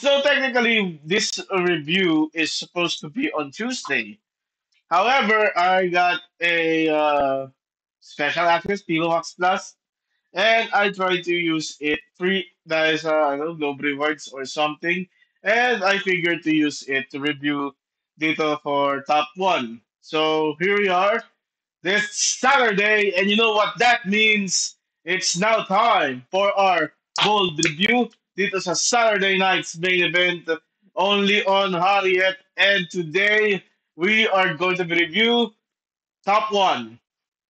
So technically, this review is supposed to be on Tuesday. However, I got a special access, Pilomax Plus, and I tried to use it free. That is, I don't know, Globe Rewards or something. And I figured to use it to review data for top one. So here we are this Saturday, and you know what that means? It's now time for our bold review. Dito sa Saturday night's main event only on Harriet. And today we are going to review top one.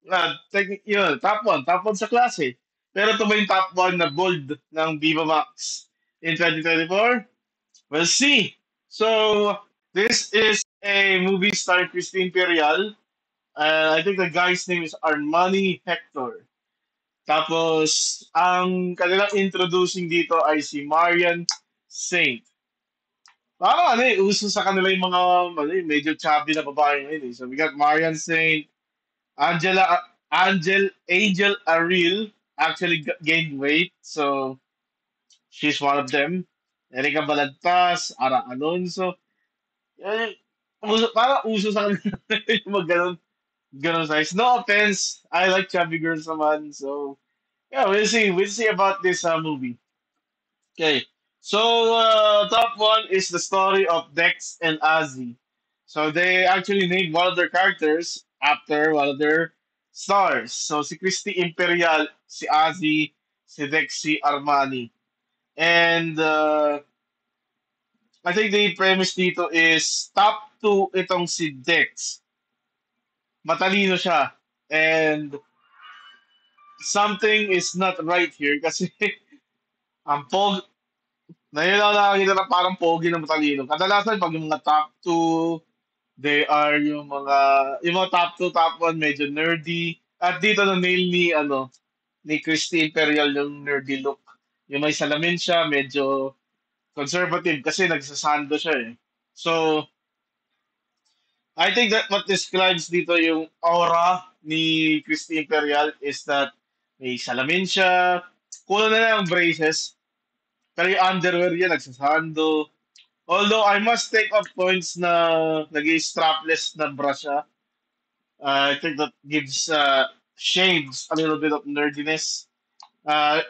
Top one sa klase. Pero ito ba yung top one na bold ng Viva Max in 2024? We'll see. So, this is a movie starring Christine Imperial. I think the guy's name is Armani Hector. Tapos, ang kanilang introducing dito ay si Marian Saint. Parang uso sa kanila yung mga medyo chubby na babae ngayon eh. So we got Marian Saint, Angel Aril actually gained weight, so she's one of them. Erika Balagtas, Ara Alonso. Eh, parang uso sa kanila yung mga ganun size. No offense, I like chubby girls naman, so yeah, we'll see. We'll see about this movie. Okay, so top one is the story of Dex and Ozzy. So they actually named one of their characters after one of their stars. So si Christy Imperial, si Ozzy, si Dex, si Armani. And I think the premise dito is top two itong si Dex. Matalino siya. And something is not right here kasi ang ngayon lang nakakita na parang pogi na matalino. Kadalasan pag yung mga top 2, they are yung mga top 2, top 1 medyo nerdy. At dito na nail ni Christy Imperial yung nerdy look. Yung may salamin siya, medyo conservative kasi nagsasando siya eh. So, I think that what describes dito yung aura ni Christy Imperial is that may salamin siya, kulang na lang ang braces, pero yung underwear niya nagsasando. Although I must take up points na naging strapless na bra siya. I think that gives shades a little bit of nerdiness.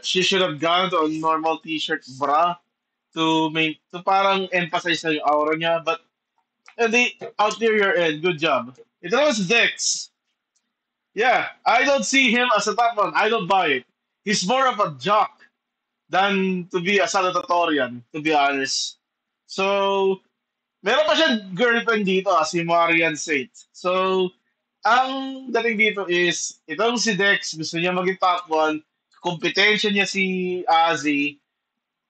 She should have gone to a normal t-shirt bra to parang emphasize na yung aura niya. But the ulterior end, good job. It was Dex. Yeah, I don't see him as a top one. I don't buy it. He's more of a jock than to be a salutatorian, to be honest. So, meron pa siyang girlfriend dito, si Marian Saint. So, ang dating dito is, itong si Dex, gusto niya maging top one, kompetensya niya si Ozzy,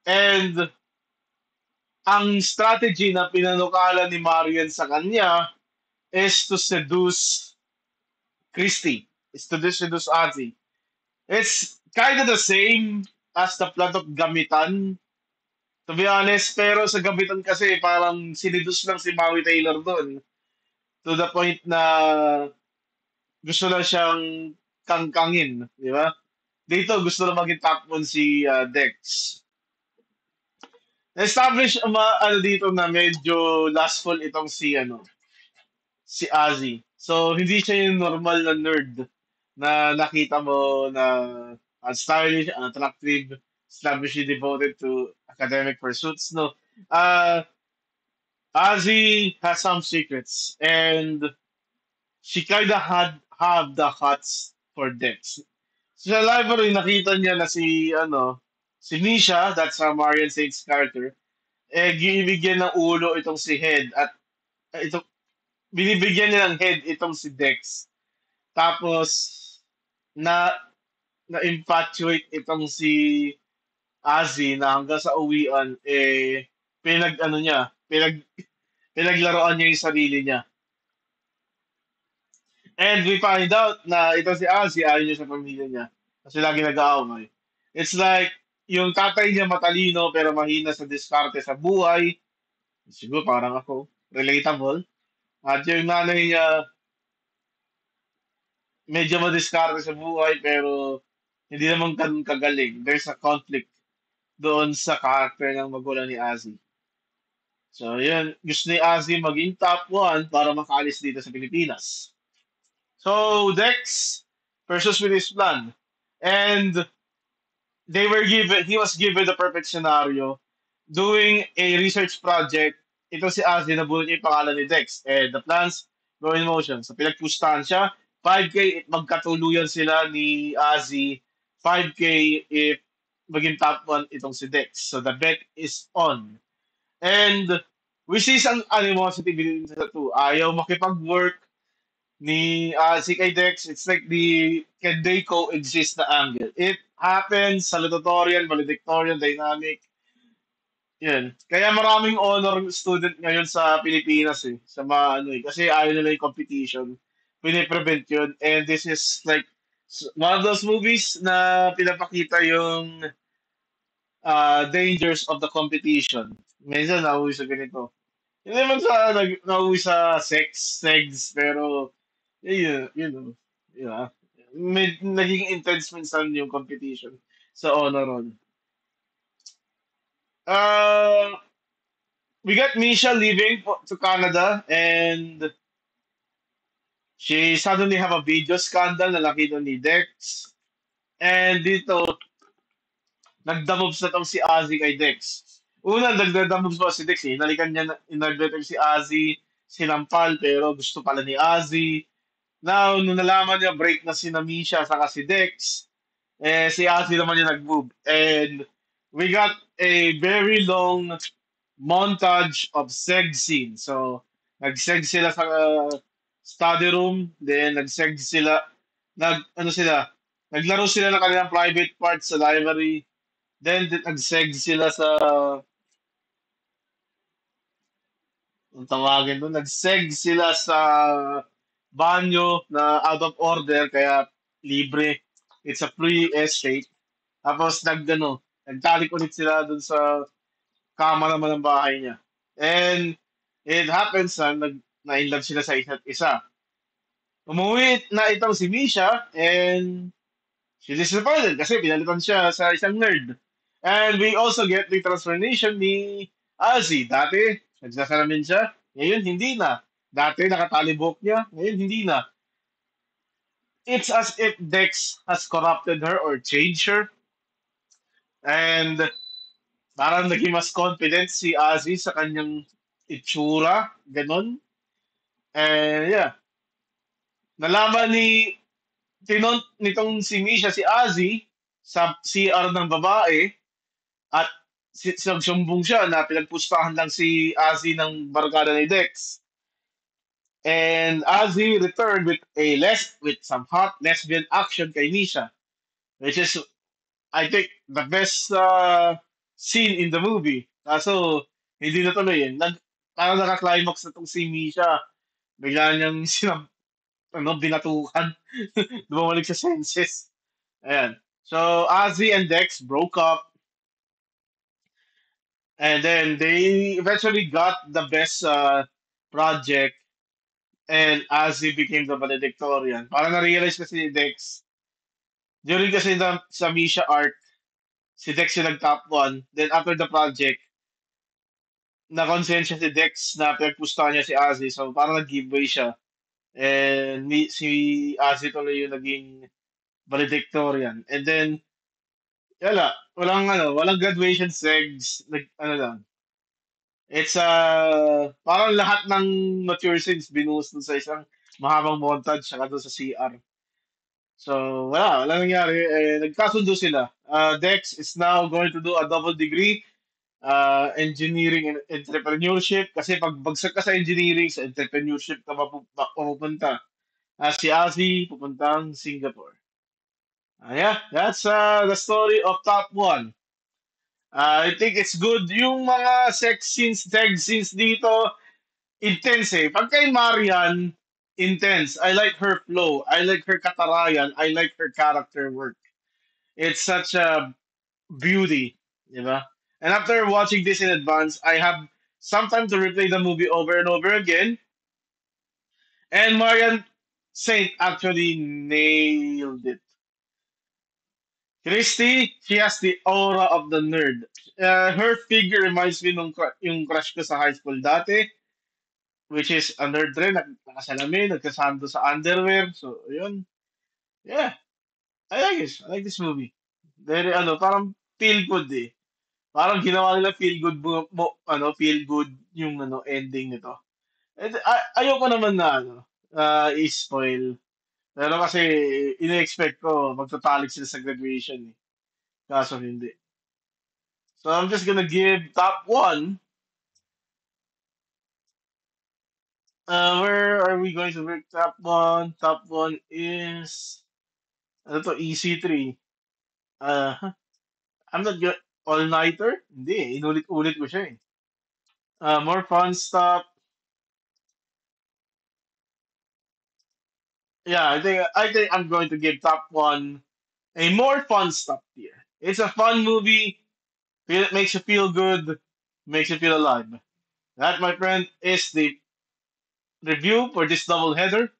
and ang strategy na pinanukala ni Marian sa kanya is to seduce Christy, is to seduce Ozzy. It's kind of the same as the plot of Gamitan, to be honest, pero sa Gamitan kasi parang sinidus lang si Maui Taylor doon to the point na gusto lang siyang kangkangin, di ba? Dito gusto lang maging top one si Dex. Establish dito na medyo lastful itong si Ozzy. So hindi siya yung normal na nerd na nakita mo na stylish, attractive, slavishly devoted to academic pursuits. No, uh, Ozzy has some secrets, and she kinda had have the hots for Dex. So sa library, nakita niya na si Nisha, that's Marian Saint's character, ginibigyan ng ulo itong si Head at ito, binibigyan niya ng head itong si Dex. Tapos, na na-infatuate itong si Ozzy na hanggang sa uwian, pinaglaruan niya yung sarili niya. And we find out na ito si Ozzy, ayaw niya sa pamilya niya. Kasi lagi nag-aaway. It's like, yung tatay niya matalino pero mahina sa diskarte sa buhay. Siguro parang ako. Relatable. At yung nanay niya, medyo madiskarte sa buhay pero hindi naman ganun kagaling. There's a conflict doon sa character ng magulang ni Ozzy. So, yun. Gusto ni Ozzy maging top 1 para makaalis dito sa Pilipinas. So, Dex versus with his plan. And he was given the perfect scenario doing a research project. Ito si Ozzy, nabulot niya yung pangalan ni Dex. And the plans go in motion. So, pinagpustahan siya. 5K if magkatuluyan sila ni Ozzy. 5K if maging top 1 itong si Dex. So, the bet is on. And we see some animosity between the two. Ayaw makipag-work ni si kay Dex. It's like the can they coexist na angle. It happens sa salutatorian, valedictorian, dynamic. Yan. Kaya maraming honor student ngayon sa Pilipinas eh. Sa mga ano eh. Kasi ayaw nila yung competition. Piniprevent yun. And this is like one of those movies na pinapakita yung dangers of the competition. Minsan nauwi sa ganito. Hindi naman sa nauwi sa sex, pero yun, naging intense minsan yung competition sa honor roll. Uh, we got Misha leaving to Canada and she suddenly have a video scandal na nakita ni Dex. And dito, nagdamoves na tong si Ozzy kay Dex. Una, nagdamoves pa si Dex eh. Inalikan si Ozzy, sinampal, pero gusto pala ni Ozzy. Now, nung nalaman niya break na si Namisha saka si Dex, si Ozzy naman yung nag-move. And we got a very long montage of seg scene. So, nag-seg sila sa study room, then ano sila, naglaro sila ng kanilang private parts sa library, then nag-seg sila sa, ang tawagin doon, nag-seg sila sa banyo na out of order, kaya libre. It's a free estate. Tapos nagtalik ulit sila dun sa kama naman ng bahay niya. And it happens na in love sila sa isa't isa. Umuwi na itong si Misha and she disappointed kasi pinalitan siya sa isang nerd. And we also get the transformation ni Ozzy. Dati, nagsasalamin siya. Ngayon, hindi na. Dati, nakatalibok niya. Ngayon, hindi na. It's as if Dex has corrupted her or changed her. And parang naging mas confident si Ozzy sa kanyang itsura. Ganon. And yeah, nalaman nitong si Misha si Ozzy sa CR ng babae at nagsumbong siya na pinagpustahan lang si Ozzy ng barkada ni Dex. And Ozzy returned with some hot lesbian action kay Misha, which is I think the best scene in the movie. Kaso hindi natuloy eh. Parang naka-climax na tong si Misha. Bigla niyang binatukan. Bumalik sa senses. Ayan. So, Ozzy and Dex broke up and then they eventually got the best project and Ozzy became the valedictorian. Parang na-realize kasi ni Dex, during kasi sa Misha arc, si Dex yung nag-top 1. Then after the project, na-consensya si Dex na pinagpustahan niya si Ozzy. So parang nag-giveaway siya. And si Ozzy tuloy yung naging valedictorian. And then, walang graduation segs, ano lang. It's parang lahat ng mature scenes binuhos dun sa isang mahabang montage saka dun sa CR. So, wala nangyari. Nagkasundo sila. Dex is now going to do a double degree, engineering and entrepreneurship. Kasi pag bagsak ka sa engineering, sa entrepreneurship ka mapupunta. Si Ozzy, pupuntang Singapore. Yeah, that's the story of Top 1. I think it's good. Yung mga sex scenes dito, intense eh. Pag kay Marian, intense. I like her flow. I like her katarayan. I like her character work. It's such a beauty, di ba? And after watching this in advance, I have some time to replay the movie over and over again. And Marian Saint actually nailed it. Christy, she has the aura of the nerd. Her figure reminds me nung yung crush ko sa high school dati, which is a nerd rin, nakasalamin, nagkasando sa underwear. So, yun. Yeah, I like this. I like this movie. Very, parang feel good eh. Parang ginawa nila feel good feel good yung ending nito. Ayoko naman na i-spoil. Pero kasi ina-expect ko magtatalik sila sa graduation eh. Kaso hindi. So I'm just gonna give top one. Where are we going to pick top one? Top one is ano to EC3. I'm not good. All-nighter? Hindi, inulit-ulit ko siya eh. More fun stuff. Yeah, I think I'm going to give top one a more fun stuff tier. It's a fun movie. It makes you feel good, makes you feel alive. That, my friend, is the review for this double header.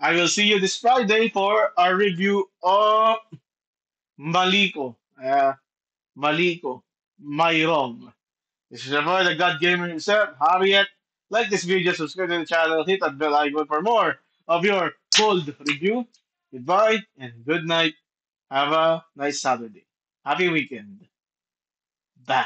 I will see you this Friday for our review of Maliko. Maliko. Mayrom. This is your boy, the God Gamer himself, Harriet. Like this video, subscribe to the channel, hit that bell icon for more of your cold review. Goodbye and good night. Have a nice Saturday. Happy weekend. Bye.